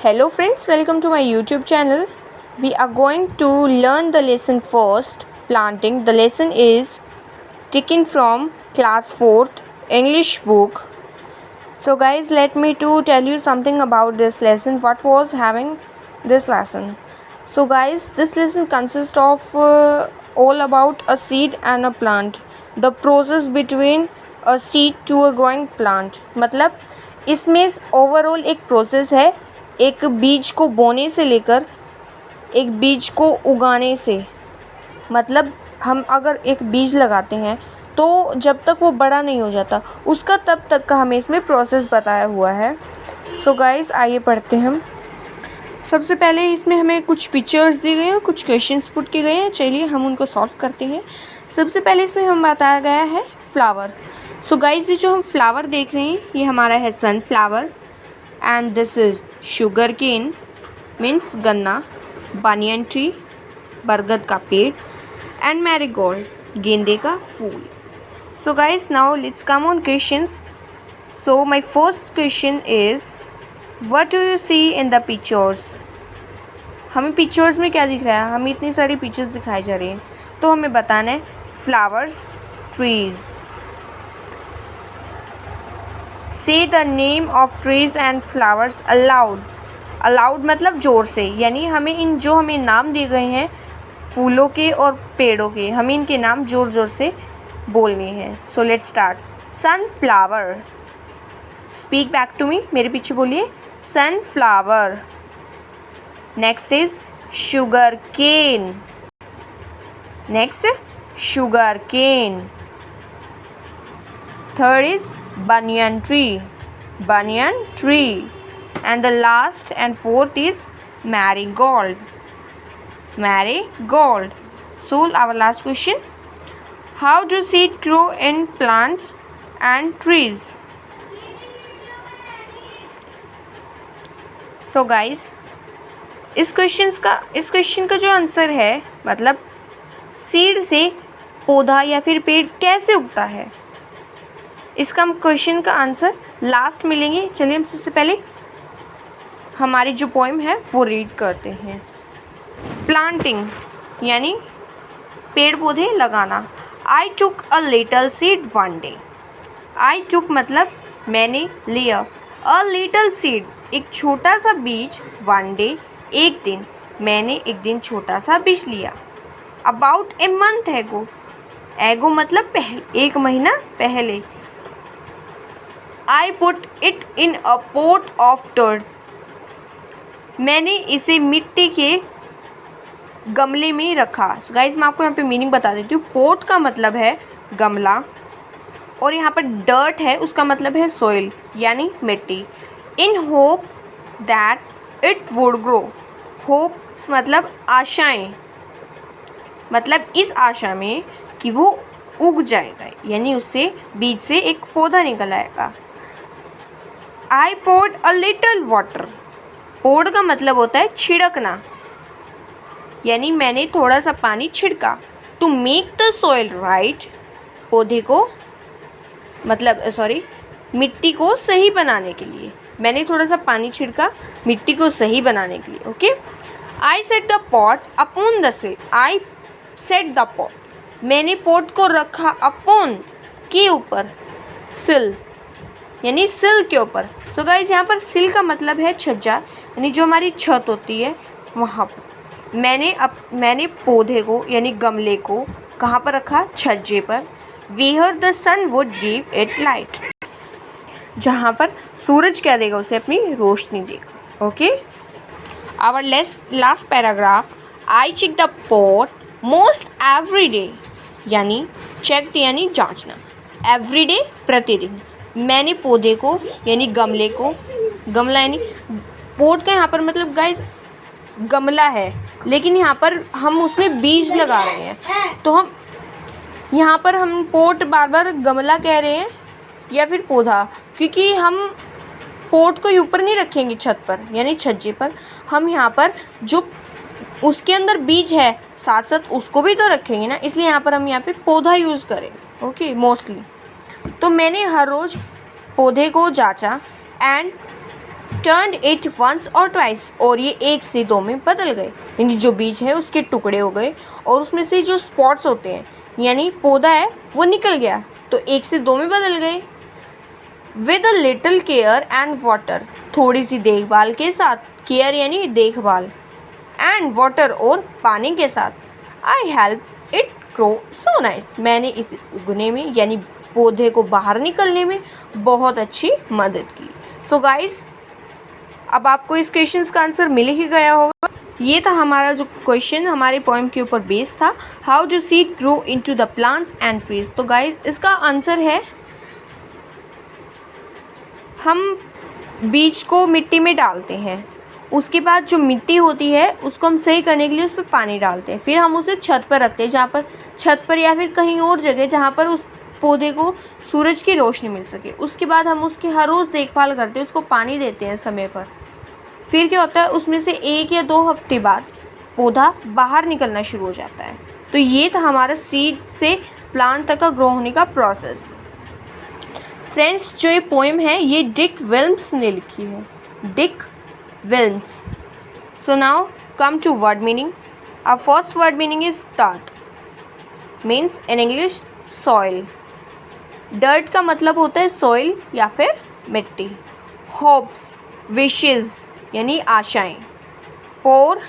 Hello friends, welcome to my YouTube channel. We are going to learn the lesson first, planting. The lesson is taken from class 4th English book. So guys, let me to tell you something about this lesson. What was having this lesson? So guys, this lesson consists of all about a seed and a plant. The process between a seed to a growing plant. मतलब इसमें overall एक process है, एक बीज को बोने से लेकर एक बीज को उगाने से। मतलब हम अगर एक बीज लगाते हैं तो जब तक वो बड़ा नहीं हो जाता उसका तब तक का हमें इसमें प्रोसेस बताया हुआ है। सो गाइस, आइए पढ़ते हैं हम। सबसे पहले इसमें हमें कुछ पिक्चर्स दी गई हैं, कुछ क्वेश्चंस पुट किए गए हैं। चलिए हम उनको सॉल्व करते हैं। सबसे पहले इसमें हम बताया गया है फ्लावर। सो गाइस, ये जो हम फ्लावर देख रहे हैं ये हमारा है sunflower and this is sugar cane means गन्ना, बानियन ट्री बरगद का पेड़ एंड मैरीगोल्ड गेंदे का फूल। So guys, now let's come on questions. So my first question is what do you see in the pictures. हमें पिक्चर्स में क्या दिख रहा है? हमें इतनी सारी पिक्चर्स दिखाई जा रही हैं तो हमें बताना है फ्लावर्स, ट्रीज। से the name of trees and flowers allowed. Allowed मतलब ज़ोर से, यानी हमें हमें नाम दिए गए हैं फूलों के और पेड़ों के, हमें इनके नाम ज़ोर ज़ोर से बोलने हैं। So let's start. Sunflower, speak back to me, मेरे पीछे बोलिए sunflower. Next is sugar cane. Next sugar cane. Third is banyan tree, banyan tree, and the last and fourth is marigold, marigold. So our last question, how do seed grow in plants and trees? So guys, इस question का जो answer है मतलब seed से पौधा या फिर पेड़ कैसे उगता है, इसका हम क्वेश्चन का आंसर लास्ट मिलेंगे। चलिए हम सबसे पहले हमारी जो पोएम है वो रीड करते हैं। प्लांटिंग यानी पेड़ पौधे लगाना। I took a little seed one day. I took मतलब मैंने लिया, अ लिटल सीड एक छोटा सा बीज, वन डे एक दिन, मैंने एक दिन छोटा सा बीज लिया। अबाउट ए मंथ एगो, एगो मतलब पहले, एक महीना पहले। I put it in a pot of dirt. मैंने इसे मिट्टी के गमले में रखा। So guys, मैं आपको यहाँ पे मीनिंग बता देती हूँ। पोट का मतलब है गमला और यहाँ पर डर्ट है, उसका मतलब है सोइल यानी मिट्टी। In hope that it would grow. Hopes मतलब आशाएं, मतलब इस आशा में कि वो उग जाएगा, यानी उससे बीज से एक पौधा निकल आएगा। I poured a little water. poured का मतलब होता है छिड़कना, यानी मैंने थोड़ा सा पानी छिड़का। To make the soil right, पौधे को मतलब मिट्टी को सही बनाने के लिए मैंने थोड़ा सा पानी छिड़का, मिट्टी को सही बनाने के लिए। Okay. I set the pot upon the sill. I set the pot, मैंने पोट को रखा upon के ऊपर, सिल यानी सिल के ऊपर। सो गाइस, यहाँ पर सिल का मतलब है छज्जा, यानी जो हमारी छत होती है वहाँ पर। मैंने पौधे को यानी गमले को कहाँ पर रखा? छज्जे पर। Where the sun would give it light, जहाँ पर सूरज क्या देगा? उसे अपनी रोशनी देगा। Okay. Our last paragraph. I check the pot most every day, यानी चेक यानी जांचना, एवरी डे प्रतिदिन। मैंने पौधे को यानी गमले को, गमला यानी पोट का यहाँ पर मतलब गाइस गमला है, लेकिन यहाँ पर हम उसमें बीज लगा रहे हैं तो हम यहाँ पर हम पोट बार बार गमला कह रहे हैं या फिर पौधा, क्योंकि हम पोट को ऊपर नहीं रखेंगे छत पर यानी छज्जे पर, हम यहाँ पर जो उसके अंदर बीज है साथ साथ उसको भी तो रखेंगे ना, इसलिए यहाँ पर हम यहाँ पे पौधा यूज़ करेंगे। Okay, mostly. तो मैंने हर रोज़ पौधे को जांचा एंड टर्न इट वंस और ट्वाइस, और ये 1 से 2 में बदल गए, यानी जो बीज है उसके टुकड़े हो गए और उसमें से जो स्पॉट्स होते हैं यानी पौधा है वो निकल गया, तो 1 से 2 में बदल गए। With a little care and water, थोड़ी सी देखभाल के साथ, केयर यानी देखभाल, एंड वाटर और पानी के साथ, I help it grow so nice, मैंने इसे उगने में यानी पौधे को बाहर निकलने में बहुत अच्छी मदद की। सो गाइस, अब आपको इस क्वेश्चन का आंसर मिल ही गया होगा। ये था हमारा जो क्वेश्चन हमारे पोएम के ऊपर बेस्ड था, how do seed grow into the plants and trees. तो गाइस इसका आंसर है, हम बीज को मिट्टी में डालते हैं, उसके बाद जो मिट्टी होती है उसको हम सही करने के लिए उस पर पानी डालते हैं, फिर हम उसे छत पर रखते हैं, जहाँ पर छत पर या फिर कहीं और जगह जहाँ पर उस पौधे को सूरज की रोशनी मिल सके। उसके बाद हम उसकी हर रोज़ देखभाल करते हैं, उसको पानी देते हैं समय पर। फिर क्या होता है, उसमें से 1 या 2 हफ्ते बाद पौधा बाहर निकलना शुरू हो जाता है। तो ये था हमारा सीड से प्लांट तक का ग्रो होने का प्रोसेस। फ्रेंड्स, जो ये पोएम है ये डिक विल्म्स ने लिखी है, Dick Wilms. So now come to word meaning. Our first word meaning is dirt, means in English soil. Dirt का मतलब होता है सॉइल या फिर मिट्टी। होप्स, विशेज़ यानी आशाएं। Pour,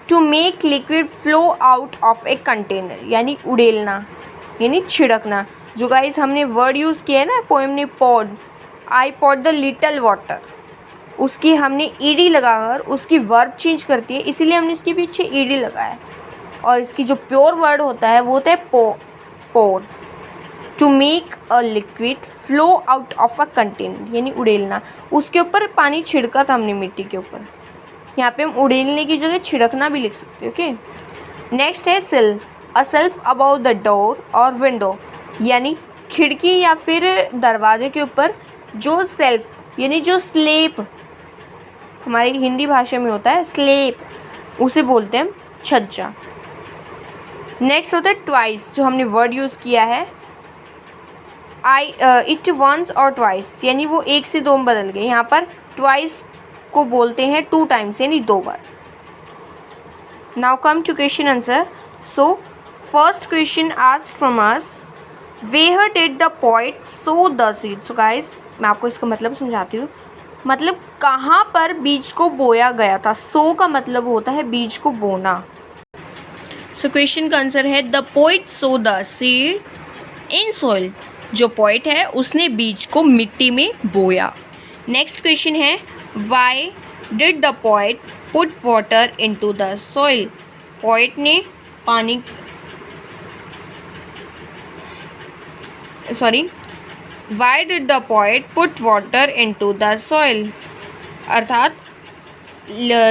to make liquid flow out of a container यानी उड़ेलना यानी छिड़कना। जो गाइस हमने वर्ड यूज़ किया है ना पोएम ने, pod, I pod the little water, उसकी हमने ईडी लगाकर उसकी वर्ब चेंज करती है, इसीलिए हमने इसके पीछे ईडी लगाया। और इसकी जो प्योर वर्ड होता है वो होता है pour. To make a liquid flow out of a container यानी उड़ेलना, उसके ऊपर पानी छिड़का था हमने मिट्टी के ऊपर। यहाँ पे हम उड़ेलने की जगह छिड़कना भी लिख सकते हैं। ओके, नेक्स्ट है सिल, a self about the door और विंडो यानी खिड़की या फिर दरवाजे के ऊपर जो सेल्फ यानी जो स्लेब हमारी हिंदी भाषा में होता है स्लेब, उसे बोलते हैं छज्जा। नेक्स्ट होता है ट्वाइस, जो हमने वर्ड यूज़ किया है, इट वंस और ट्वाइस यानी वो 1 से 2 में बदल गए। यहाँ पर ट्वाइस को बोलते हैं 2 टाइम्स यानी 2 बार। Now come to question answer. So first question asked from us, where did the poet sow the seed. So guys मैं आपको इसका मतलब समझाती हूँ, मतलब कहाँ पर बीज को बोया गया था। सो का मतलब होता है बीज को बोना। सो क्वेश्चन का आंसर है the poet sow the seed in soil, जो पोएट है उसने बीज को मिट्टी में बोया। नेक्स्ट क्वेश्चन है, why did the poet put water into the soil. Poet ने पानी Y did the poet put water into the soil, अर्थात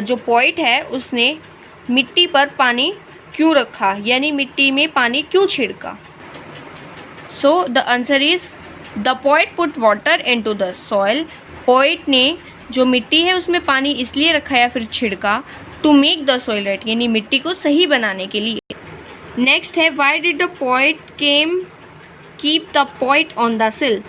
जो पोएट है उसने मिट्टी पर पानी क्यों रखा यानी मिट्टी में पानी क्यों छिड़का। सो the answer is the poet put water into the soil, poet ने जो मिट्टी है उसमें पानी इसलिए रखा या फिर छिड़का, to make the soil right यानी मिट्टी को सही बनाने के लिए। नेक्स्ट है, why did the poet keep the poet on the sill,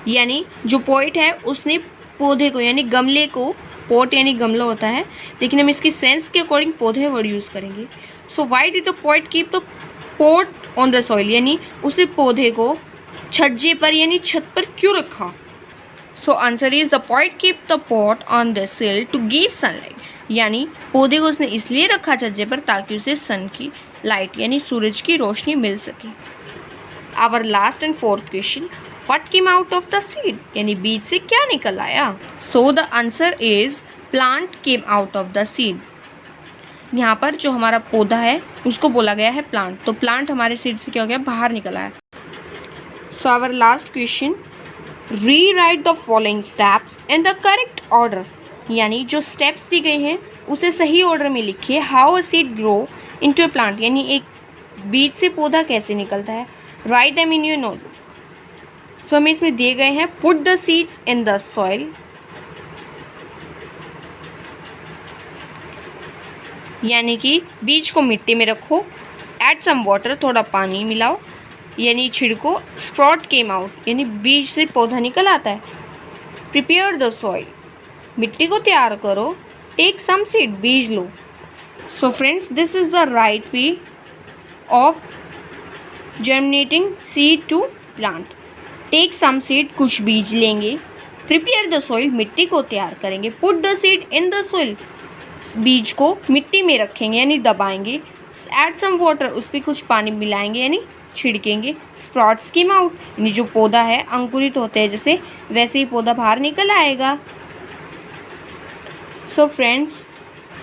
यानी जो पोएट है उसने पौधे को यानी गमले को, पोट यानी गमला होता है लेकिन हम इसकी सेंस के अकॉर्डिंग पौधे वर्ड यूज़ करेंगे। So why did the poet keep the pot on the soil यानी उसे पौधे को छज्जे पर यानी छत पर क्यों रखा। So answer is the poet keep the pot on the सिल टू गिव सनलाइट, यानी पौधे को उसने इसलिए रखा छज्जे पर ताकि उसे सन की लाइट यानी सूरज की रोशनी मिल सके। Our last and fourth question, what came out of the seed यानी बीज से क्या निकल आया। So the answer is plant came out of the seed. यहाँ पर जो हमारा पौधा है उसको बोला गया है प्लांट, तो प्लांट हमारे सीड से क्या हो गया, बाहर निकल आया। So our last question, rewrite the following steps in the correct order, यानी जो स्टेप्स दी गए हैं उसे सही ऑर्डर में लिखिए। How a seed grow into a plant, यानी एक बीज से पौधा कैसे निकलता है। Write them in your notebook. So हमें इसमें दिए गए हैं, put the seeds in the soil, यानी कि बीज को मिट्टी में रखो। ऐड सम वाटर, थोड़ा पानी मिलाओ यानी छिड़को। स्प्राउट केम आउट, यानी बीज से पौधा निकल आता है। प्रिपेयर द सॉइल, मिट्टी को तैयार करो। टेक सम सीड, बीज लो। So friends, this is the right way of germinating seed to plant. Take some seed, कुछ बीज लेंगे। प्रिपेयर द सॉइल, मिट्टी को तैयार करेंगे। Put the seed in the soil, बीज को मिट्टी में रखेंगे यानी दबाएंगे। ऐड सम वाटर, उस पर कुछ पानी मिलाएंगे यानी छिड़केंगे। स्प्राउट्स स्कीम आउट, यानी जो पौधा है अंकुरित होते हैं जैसे, वैसे ही पौधा बाहर निकल आएगा। So friends,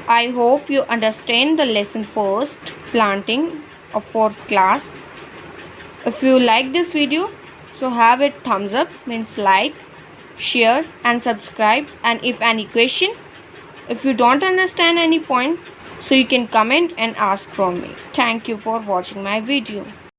I hope you understand the lesson first, planting of 4th class. If you like this video, so have it thumbs up, means like, share and subscribe. And if any question, if you don't understand any point, so you can comment and ask from me. Thank you for watching my video.